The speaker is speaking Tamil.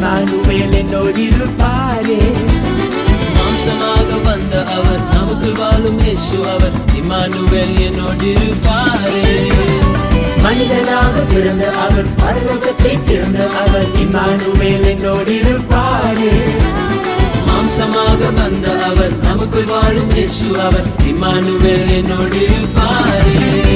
இம்மானுவேல் என்னோடிருப்பாரே. மாம்சமாக வந்த அவர் நமக்குள் வாழும் இயேசு அவர் இம்மானுவேல் என்னோடிருப்பாரே. மனிதனாக பிறந்த அவர் பரலோகத்தை திறந்த அவர் இம்மானுவேல் என்னோடிருப்பாரே. மாம்சமாக வந்த அவர் நமக்குள் வாழும் இயேசு அவர் இம்மானுவேல் என்னோடிருப்பாரே.